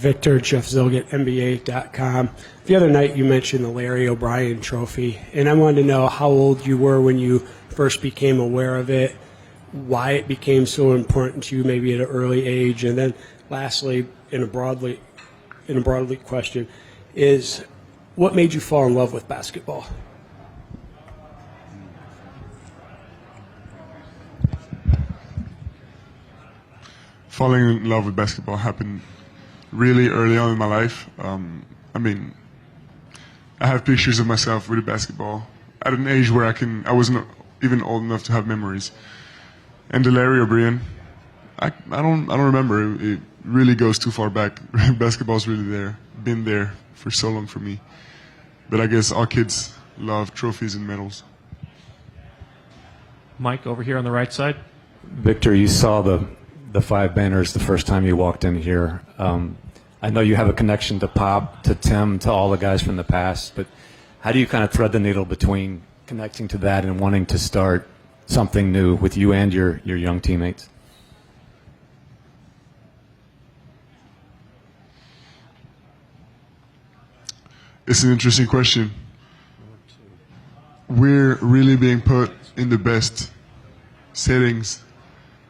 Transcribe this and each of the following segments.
Victor, Jeff Zilgett, NBA.com. The other night you mentioned the Larry O'Brien Trophy, and I wanted to know how old you were when you first became aware of it, why it became so important to you maybe at an early age, and then lastly, in a broadly question, is what made you fall in love with basketball? Falling in love with basketball happened really early on in my life. I have pictures of myself with a basketball at an age where I wasn't even old enough to have memories. And the Larry O'Brien, I don't remember. It really goes too far back. Basketball's really been there for so long for me. But I guess all kids love trophies and medals. Mike, over here on the right side. Victor, you saw the five banners the first time you walked in here. I know you have a connection to Pop, to Tim, to all the guys from the past, but how do you kind of thread the needle between connecting to that and wanting to start something new with you and your young teammates? It's an interesting question. We're really being put in the best settings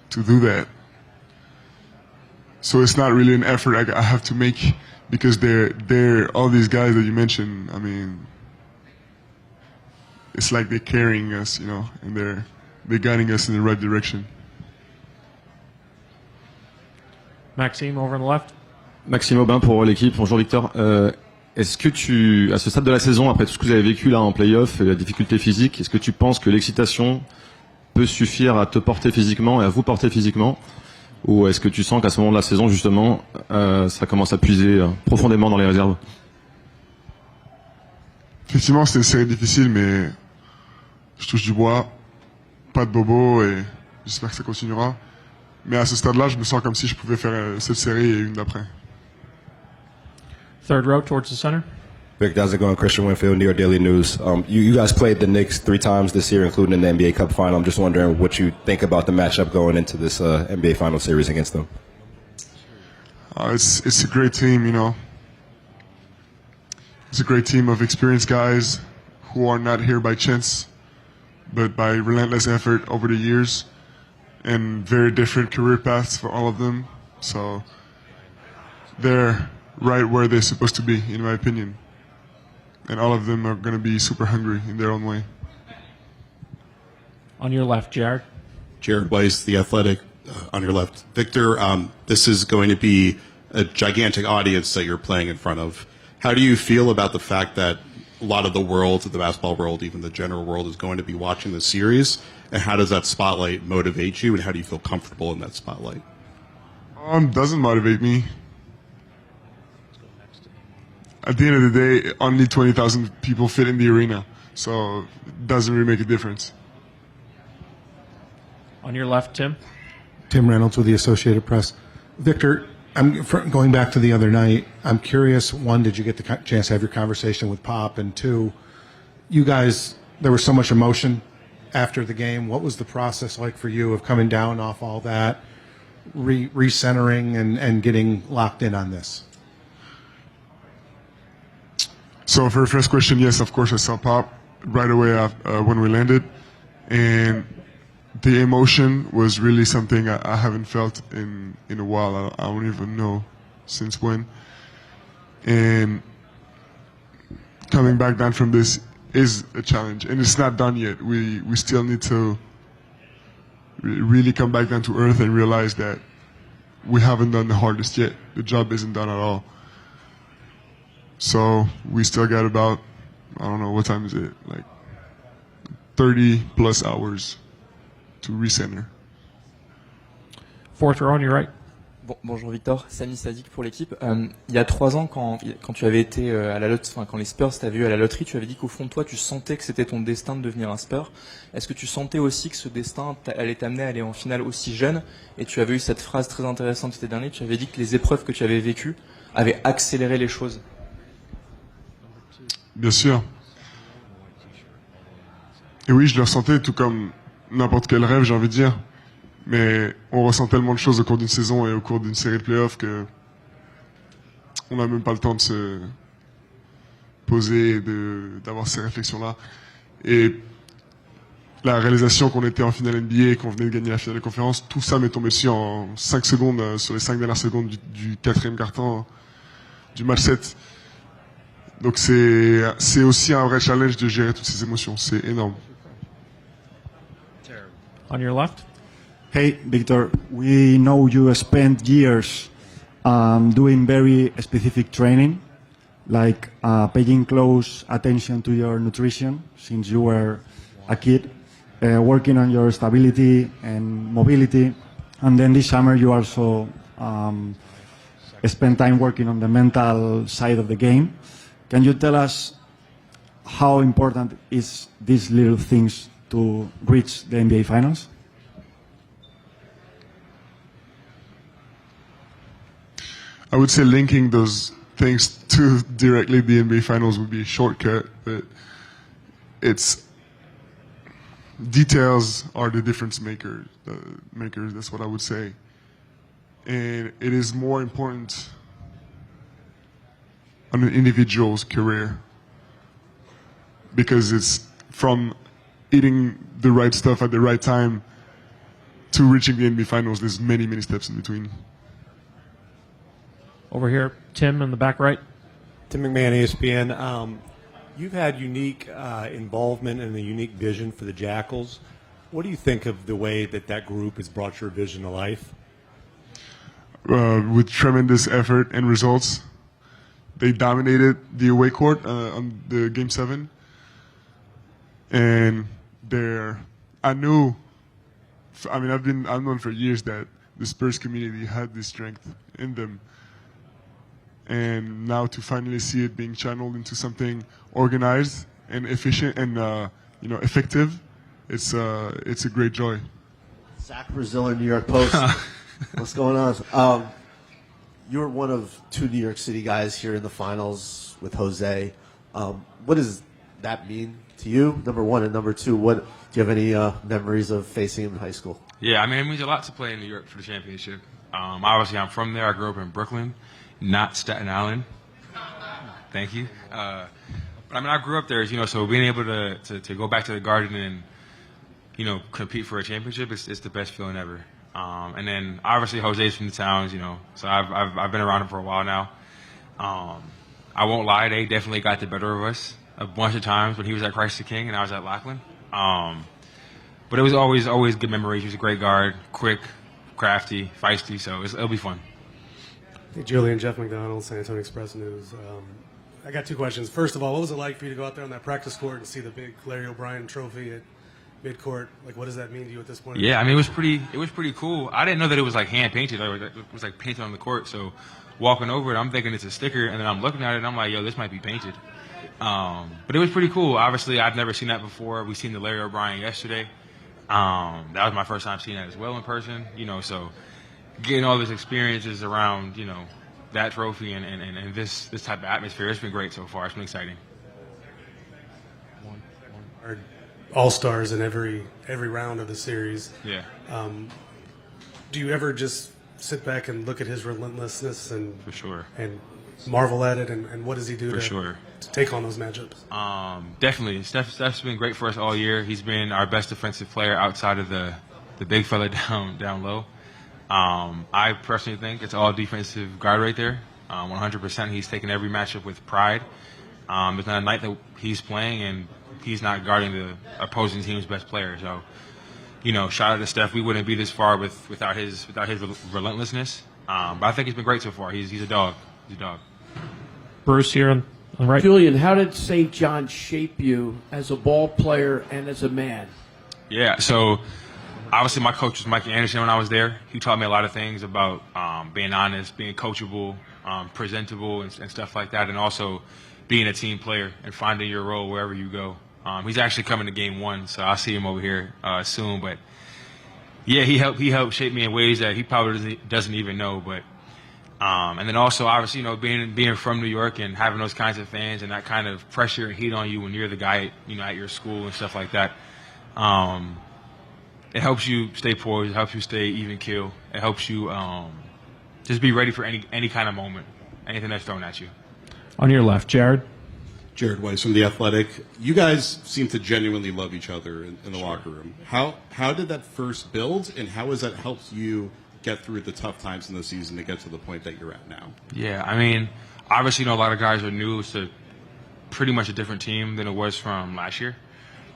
to do that. So it's not really an effort I have to make because they're all these guys that you mentioned. I mean, it's like they're carrying us, and they're guiding us in the right direction. Maxime, over on the left. Maxime Aubin pour l'équipe. Bonjour Victor. Est-ce que à ce stade de la saison, après tout ce que vous avez vécu là en play-off et la difficulté physique, est-ce que tu penses que l'excitation peut suffire à te porter physiquement et à vous porter physiquement? Ou est-ce que tu sens qu'à ce moment de la saison, justement, ça commence à puiser profondément dans les réserves? Effectivement, c'était une série difficile, mais je touche du bois, pas de bobo, et j'espère que ça continuera. Mais à ce stade-là, je me sens comme si je pouvais faire cette série et une d'après. Third row towards the center. Vic, how's it going? Christian Winfield, New York Daily News. You guys played the Knicks 3 times this year, including in the NBA Cup Final. I'm just wondering what you think about the matchup going into this NBA Final series against them. It's a great team, It's a great team of experienced guys who are not here by chance, but by relentless effort over the years, and very different career paths for all of them. So they're right where they're supposed to be, in my opinion. And all of them are going to be super hungry in their own way. On your left, Jared. Jared Weiss, The Athletic, on your left. Victor, this is going to be a gigantic audience that you're playing in front of. How do you feel about the fact that a lot of the world, the basketball world, even the general world, is going to be watching the series? And how does that spotlight motivate you, and how do you feel comfortable in that spotlight? Doesn't motivate me. At the end of the day, only 20,000 people fit in the arena, so it doesn't really make a difference. On your left, Tim. Tim Reynolds with the Associated Press. Victor, going back to the other night, I'm curious, one, did you get the chance to have your conversation with Pop? And two, you guys, there was so much emotion after the game. What was the process like for you of coming down off all that, recentering and getting locked in on this? So for the first question, yes, of course I saw Pop right away when we landed, and the emotion was really something I haven't felt in a while. I don't even know since when. And coming back down from this is a challenge, and it's not done yet. We still need to really come back down to earth and realize that we haven't done the hardest yet. The job isn't done at all. So we still got about, I don't know, what time is it? Like 30 plus hours to recenter. Fourth row on your right. Bonjour Victor, Sami Sadik pour l'équipe. Il y a 3 ans, quand tu avais été à la loterie, quand les Spurs t'avaient eu à la loterie, tu avais dit qu'au fond de toi, tu sentais que c'était ton destin de devenir un Spur. Est-ce que tu sentais aussi que ce destin allait t'amener à aller en finale aussi jeune? Et tu avais eu cette phrase très intéressante l'été dernier, tu avais dit que les épreuves que tu avais vécues avaient accéléré les choses. Bien sûr. Et oui, je le ressentais tout comme n'importe quel rêve, j'ai envie de dire. Mais on ressent tellement de choses au cours d'une saison et au cours d'une série de playoffs que on n'a même pas le temps de se poser et d'avoir ces réflexions-là. Et la réalisation qu'on était en finale NBA et qu'on venait de gagner la finale de conférence, tout ça m'est tombé dessus en 5 secondes, sur les 5 dernières secondes du quatrième quart-temps du match 7. Donc c'est aussi un vrai challenge de gérer toutes ces émotions. C'est énorme. On your left. Hey, Victor, we know you spent years doing very specific training, like paying close attention to your nutrition since you were a kid, working on your stability and mobility. And then this summer you also spent time working on the mental side of the game. Can you tell us how important is these little things to reach the NBA Finals? I would say linking those things to directly the NBA Finals would be a shortcut, but it's details are the difference makers. That's what I would say, and it is more important on an individual's career because it's from eating the right stuff at the right time to reaching the NBA Finals. There's many steps in between. Over here, Tim in the back right. Tim McMahon, ESPN. You've had unique involvement and a unique vision for the Jackals. What do you think of the way that group has brought your vision to life? With tremendous effort and results, they dominated the away court on the Game 7. And I've known for years that the Spurs community had this strength in them. And now to finally see it being channeled into something organized and efficient and effective, it's a great joy. Zach Braziller, New York Post. What's going on? You're one of 2 New York City guys here in the finals with Jose. What does that mean to you? Number one, and number two, do you have any memories of facing him in high school? Yeah, I mean, it means a lot to play in New York for the championship. Obviously, I'm from there. I grew up in Brooklyn, not Staten Island. Thank you. But I mean, I grew up there, so being able to go back to the Garden and, compete for a championship, it's the best feeling ever. And then obviously Jose's from the towns, so I've been around him for a while now. I won't lie, they definitely got the better of us a bunch of times when he was at Christ the King and I was at Lackland. But it was always good memories. He was a great guard, quick, crafty, feisty, so it'll be fun. Hey, Julian, Jeff McDonald, San Antonio Express News. I got 2 questions. First of all, what was it like for you to go out there on that practice court and see the big Larry O'Brien trophy at midcourt? Like, what does that mean to you at this point? Yeah, I mean, it was pretty cool. I didn't know that it was like hand painted. It was like painted on the court. So walking over it, I'm thinking it's a sticker, and then I'm looking at it and I'm like, yo, this might be painted. But it was pretty cool. Obviously, I've never seen that before. We seen the Larry O'Brien yesterday. That was my first time seeing that as well in person. So getting all these experiences around, that trophy and this type of atmosphere, it's been great so far. It's been exciting. All-stars in every round of the series. Yeah. Do you ever just sit back and look at his relentlessness and for sure and marvel at it and what does he do to take on those matchups? Definitely. Steph's been great for us all year. He's been our best defensive player outside of the big fella down low. I personally think it's all defensive guard right there. 100%. He's taken every matchup with pride. There's not a night that he's playing and he's not guarding the opposing team's best player. So, shout out to Steph. We wouldn't be this far without his relentlessness. But I think he's been great so far. He's a dog. He's a dog. Bruce here on the right. Julian, how did St. John shape you as a ball player and as a man? Yeah, so obviously my coach was Mikey Anderson when I was there. He taught me a lot of things about being honest, being coachable, presentable, and stuff like that, and also being a team player and finding your role wherever you go. He's actually coming to Game 1, so I'll see him over here soon. But yeah, he helped shape me in ways that he probably doesn't even know. But and then also obviously being from New York and having those kinds of fans and that kind of pressure and heat on you when you're the guy at your school and stuff like that. It helps you stay poised. It helps you stay even keel. It helps you just be ready for any kind of moment. anything that's thrown at you. On your left, Jared. Jared Weiss from The Athletic. You guys seem to genuinely love each other in the locker room. How did that first build, and how has that helped you get through the tough times in the season to get to the point that you're at now? Yeah, I mean, obviously, a lot of guys are new to pretty much a different team than it was from last year.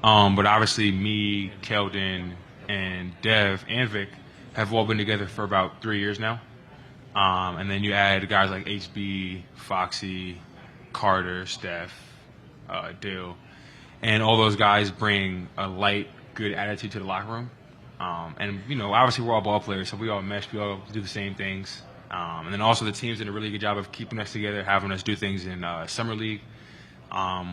But obviously, me, Keldon, and Dev, and Vic have all been together for about 3 years now. And then you add guys like HB, Foxy, Carter, Steph, Dill, and all those guys bring a light, good attitude to the locker room. And obviously we're all ball players, so we all mesh, we all do the same things. And then also the team's did a really good job of keeping us together, having us do things in summer league,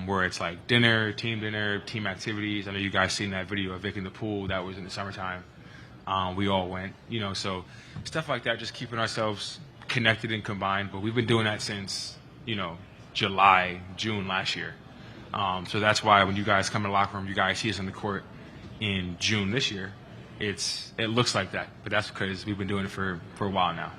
where it's like team activities. I know you guys seen that video of Vic in the pool. That was in the summertime. We all went, so stuff like that, just keeping ourselves connected and combined. But we've been doing that since, July, June last year. So that's why when you guys come in the locker room, you guys see us on the court in June this year, it looks like that. But that's because we've been doing it for a while now.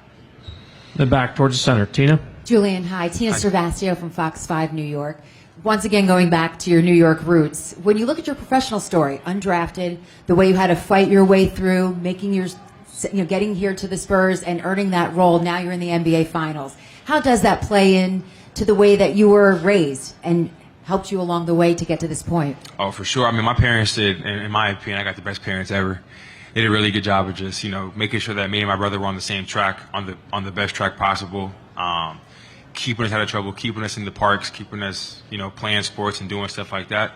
Then back towards the center. Tina? Julian, hi. Tina Cervastio from Fox 5 New York. Once again, going back to your New York roots, when you look at your professional story, undrafted, the way you had to fight your way through, getting here to the Spurs and earning that role, now you're in the NBA Finals. How does that play in to the way that you were raised and helped you along the way to get to this point? Oh, for sure. I mean, my parents did, in my opinion, I got the best parents ever. They did a really good job of just, making sure that me and my brother were on the same track, on the best track possible. Keeping us out of trouble, keeping us in the parks, keeping us, playing sports and doing stuff like that.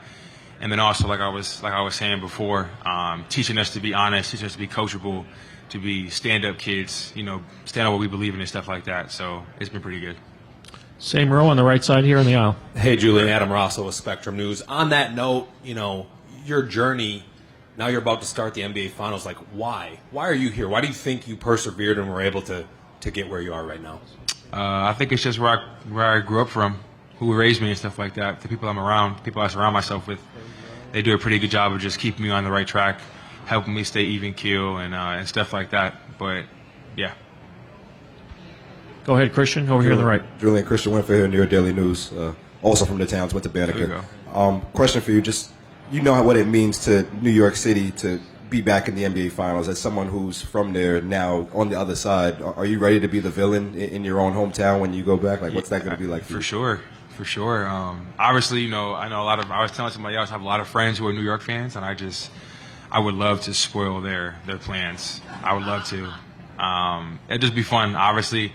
And then also, like I was saying before, teaching us to be honest, teaching us to be coachable, to be stand-up kids, stand on what we believe in and stuff like that. So it's been pretty good. Same row on the right side here in the aisle. Hey, Julian, Adam Rosso with Spectrum News. On that note, your journey, now you're about to start the NBA Finals. Like, why? Why are you here? Why do you think you persevered and were able to get where you are right now? I think it's just where I grew up from, who raised me and stuff like that. The people I'm around, people I surround myself with, they do a pretty good job of just keeping me on the right track, helping me stay even keel and stuff like that. But, yeah. Go ahead, Christian, over here on the right. Julian, Christian Winfield here, New York Daily News, also from the towns, went to Banneker. Question for you, just what it means to New York City to be back in the NBA Finals. As someone who's from there now on the other side, are you ready to be the villain in your own hometown when you go back? Like, what's that going to be like for you? For sure. Obviously, I know I was telling somebody else, I have a lot of friends who are New York fans, and I would love to spoil their plans. I would love to. It'd just be fun. Obviously,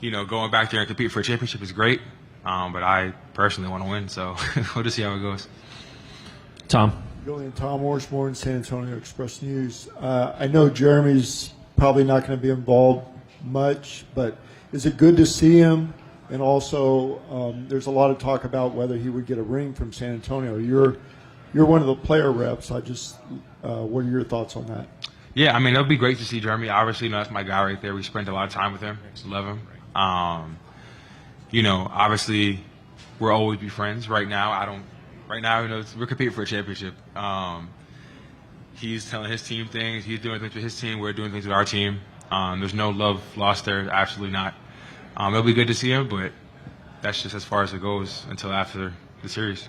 going back there and compete for a championship is great, but I personally want to win, so we'll just see how it goes. Tom. Julian, Tom Orshmore in San Antonio Express News. I know Jeremy's probably not going to be involved much, but is it good to see him? And also, there's a lot of talk about whether he would get a ring from San Antonio. You're one of the player reps. What are your thoughts on that? Yeah, I mean, it would be great to see Jeremy. Obviously, that's my guy right there. We spent a lot of time with him. Love him. Obviously, we'll always be friends. Right now, we're competing for a championship. He's telling his team things. He's doing things with his team. We're doing things with our team. There's no love lost there. Absolutely not. It'll be good to see him, but that's just as far as it goes until after the series.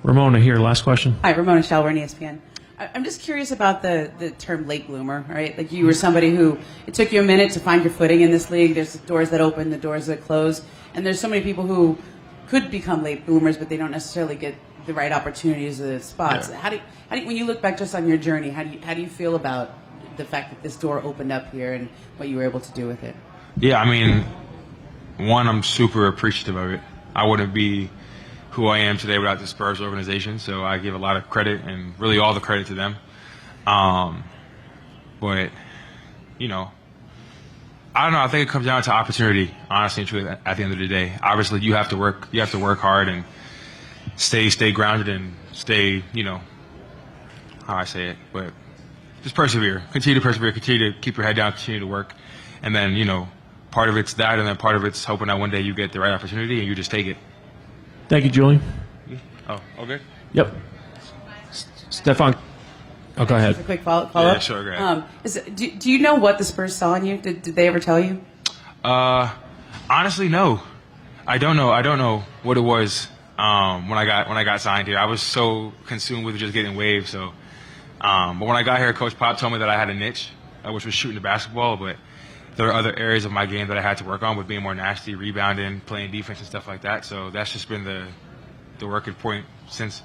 Ramona here, last question. Hi, Ramona Shelburne, ESPN. I'm just curious about the term late bloomer, right? Like, you were somebody who, it took you a minute to find your footing in this league. There's doors that open, the doors that close. And there's so many people who could become late bloomers, but they don't necessarily get the right opportunities or the spots. Yeah. How do you, when you look back just on your journey, how do you feel about the fact that this door opened up here and what you were able to do with it? Yeah, I mean, one, I'm super appreciative of it. I wouldn't be who I am today without the Spurs organization, so I give a lot of credit and really all the credit to them. But, I don't know. I think it comes down to opportunity, honestly and truly, at the end of the day. Obviously, you have to work hard and stay grounded and stay, how I say it, but just persevere. Continue to persevere. Continue to keep your head down. Continue to work. And then, part of it's that, and then part of it's hoping that one day you get the right opportunity and you just take it. Thank you, Julian. Oh, okay. Yep. Stefan. Oh, go ahead. Just a quick follow-up. Yeah, sure, go ahead. Do you know what the Spurs saw in you? Did they ever tell you? I Honestly, no. I don't know. I don't know what it was when I got signed here. I was so consumed with just getting waived. So, but when I got here, Coach Pop told me that I had a niche, which was shooting the basketball. But there are other areas of my game that I had to work on, with being more nasty, rebounding, playing defense, and stuff like that. So that's just been the working point since.